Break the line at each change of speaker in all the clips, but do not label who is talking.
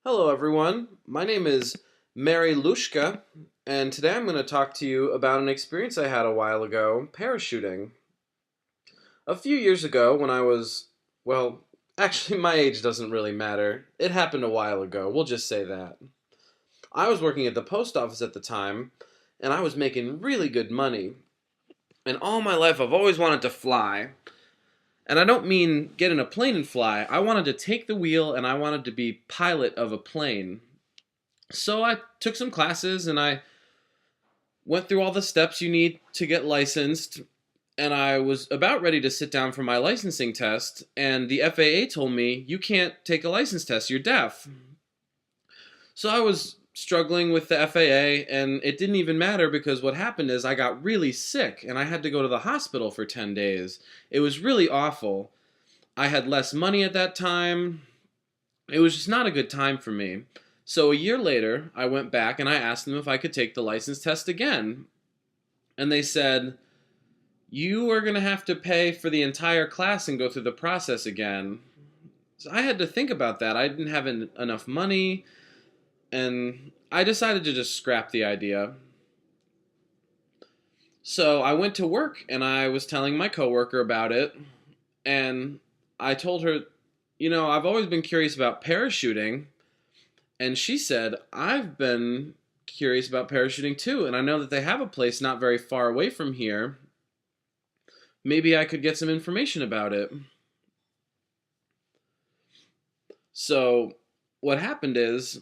Hello, everyone. My name is Mary Lushka, and today I'm going to talk to you about an experience I had a while ago parachuting. A few years ago, when I was, well, actually, my age doesn't really matter. It happened a while ago, we'll just say that. I was working at the post office at the time, and I was making really good money. And all my life, I've always wanted to fly. And I don't mean get in a plane and fly. I wanted to take the wheel and I wanted to be pilot of a plane. So I took some classes and I went through all the steps you need to get licensed. And I was about ready to sit down for my licensing test. And the FAA told me, you can't take a license test, you're deaf. So I was struggling with the FAA, and it didn't even matter because what happened is I got really sick and I had to go to the hospital for 10 days. It was really awful. I had less money at that time. It was just not a good time for me. So a year later, I went back and I asked them if I could take the license test again. And they said, you are going to have to pay for the entire class and go through the process again. So I had to think about that. I didn't have enough money, and I decided to just scrap the idea. So I went to work and I was telling my coworker about it, and I told her, I've always been curious about parachuting. And she said, I've been curious about parachuting too, and I know that they have a place not very far away from here. Maybe I could get some information about it. So what happened is,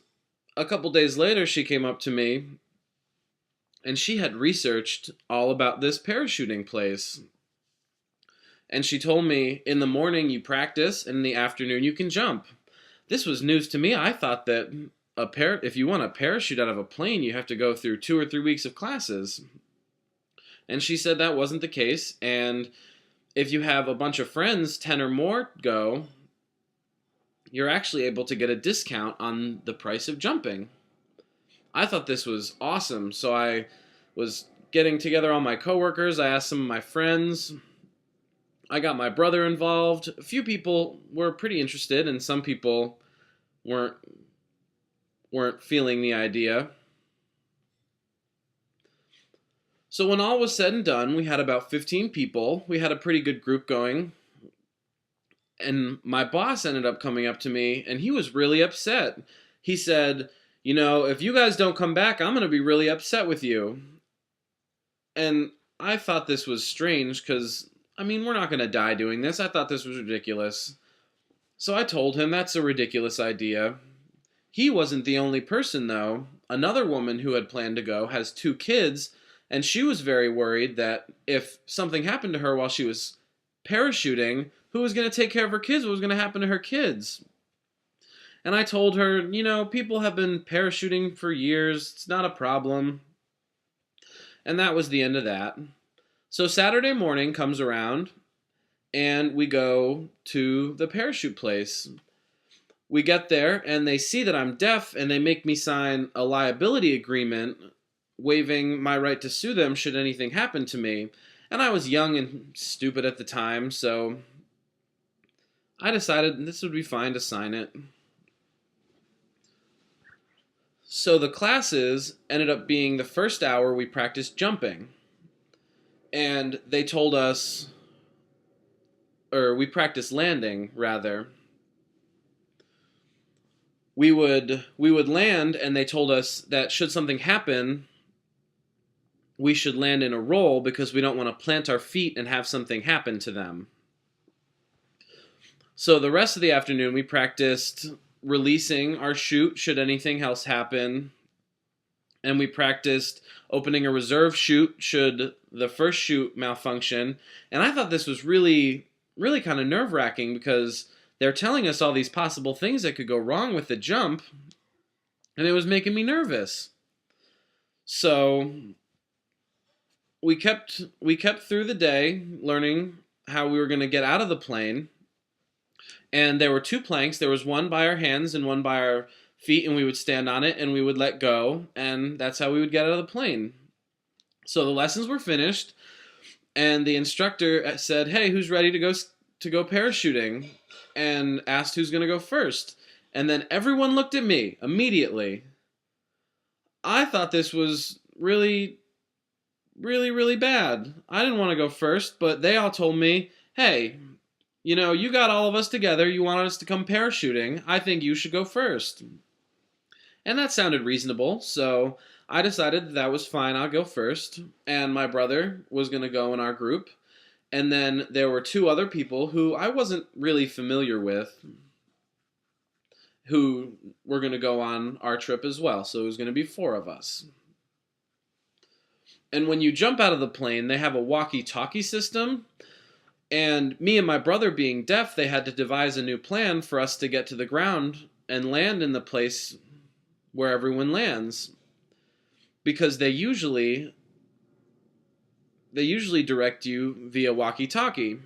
a couple days later, she came up to me, and she had researched all about this parachuting place. And she told me, in the morning you practice, and in the afternoon you can jump. This was news to me. I thought that if you want to parachute out of a plane, you have to go through 2 or 3 weeks of classes. And she said that wasn't the case, and if you have a bunch of friends, 10 or more go, you're actually able to get a discount on the price of jumping. I thought this was awesome, so I was getting together all my coworkers. I asked some of my friends. I got my brother involved. A few people were pretty interested, and some people weren't feeling the idea. So when all was said and done, we had about 15 people. We had a pretty good group going. And my boss ended up coming up to me, and he was really upset. He said, if you guys don't come back, I'm going to be really upset with you. And I thought this was strange because, we're not going to die doing this. I thought this was ridiculous. So I told him that's a ridiculous idea. He wasn't the only person, though. Another woman who had planned to go has 2 kids, and she was very worried that if something happened to her while she was parachuting, who was going to take care of her kids? What was going to happen to her kids? And I told her, people have been parachuting for years. It's not a problem. And that was the end of that. So Saturday morning comes around, and we go to the parachute place. We get there, and they see that I'm deaf, and they make me sign a liability agreement waiving my right to sue them should anything happen to me. And I was young and stupid at the time, so I decided this would be fine to sign it. So the classes ended up being the first hour we practiced jumping. And they told us, or we practiced landing, rather. We would land, and they told us that should something happen, we should land in a roll because we don't want to plant our feet and have something happen to them. So the rest of the afternoon we practiced releasing our chute should anything else happen. And we practiced opening a reserve chute should the first chute malfunction. And I thought this was really, really kind of nerve-wracking because they're telling us all these possible things that could go wrong with the jump, and it was making me nervous. So we kept through the day learning how we were going to get out of the plane. And there were 2 planks. There was one by our hands and one by our feet, and we would stand on it and we would let go, and that's how we would get out of the plane. So the lessons were finished, and the instructor said, "Hey, who's ready to go parachuting?" and asked who's going to go first. And then everyone looked at me immediately. I thought this was really, really, really bad. I didn't want to go first, but they all told me, hey, you got all of us together. You wanted us to come parachuting. I think you should go first. And that sounded reasonable, so I decided that was fine. I'll go first. And my brother was going to go in our group. And then there were two other people who I wasn't really familiar with who were going to go on our trip as well. So it was going to be four of us. And when you jump out of the plane, they have a walkie-talkie system. And me and my brother being deaf, they had to devise a new plan for us to get to the ground and land in the place where everyone lands. Because they usually direct you via walkie-talkie.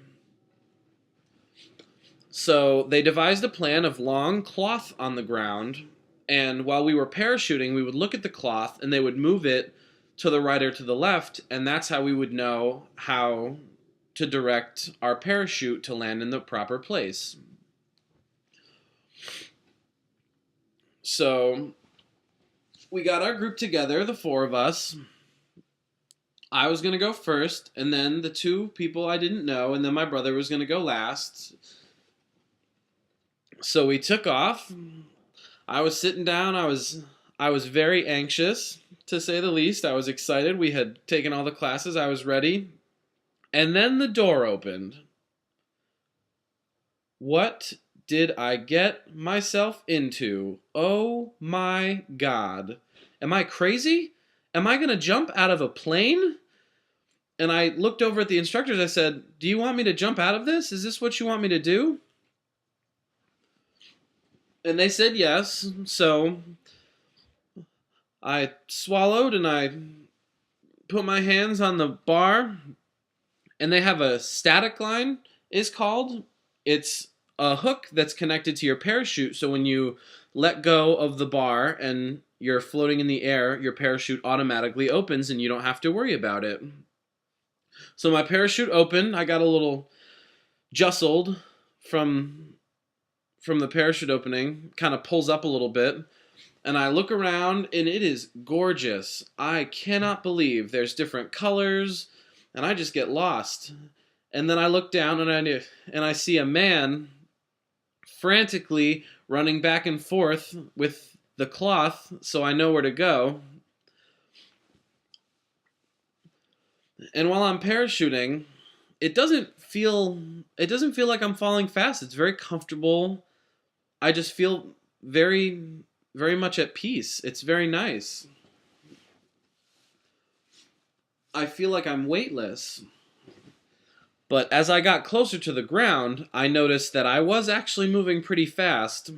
So they devised a plan of long cloth on the ground, and while we were parachuting, we would look at the cloth and they would move it to the right or to the left, and that's how we would know how to direct our parachute to land in the proper place. So we got our group together, the four of us. I was going to go first, and then the two people I didn't know, and then my brother was going to go last. So we took off. I was sitting down. I was very anxious, to say the least. I was excited. We had taken all the classes. I was ready. And then the door opened. What did I get myself into? Oh my God. Am I crazy? Am I going to jump out of a plane? And I looked over at the instructors. I said, do you want me to jump out of this? Is this what you want me to do? And they said yes. So I swallowed and I put my hands on the bar. And they have a static line, is called. It's a hook that's connected to your parachute. So when you let go of the bar and you're floating in the air, your parachute automatically opens and you don't have to worry about it. So my parachute opened. I got a little justled from the parachute opening. Kind of pulls up a little bit. And I look around and it is gorgeous. I cannot believe there's different colors. And I just get lost. And then I look down and I see a man frantically running back and forth with the cloth so I know where to go. And while I'm parachuting, it doesn't feel like I'm falling fast. It's very comfortable. I just feel very, very much at peace. It's very nice. I feel like I'm weightless. But as I got closer to the ground, I noticed that I was actually moving pretty fast.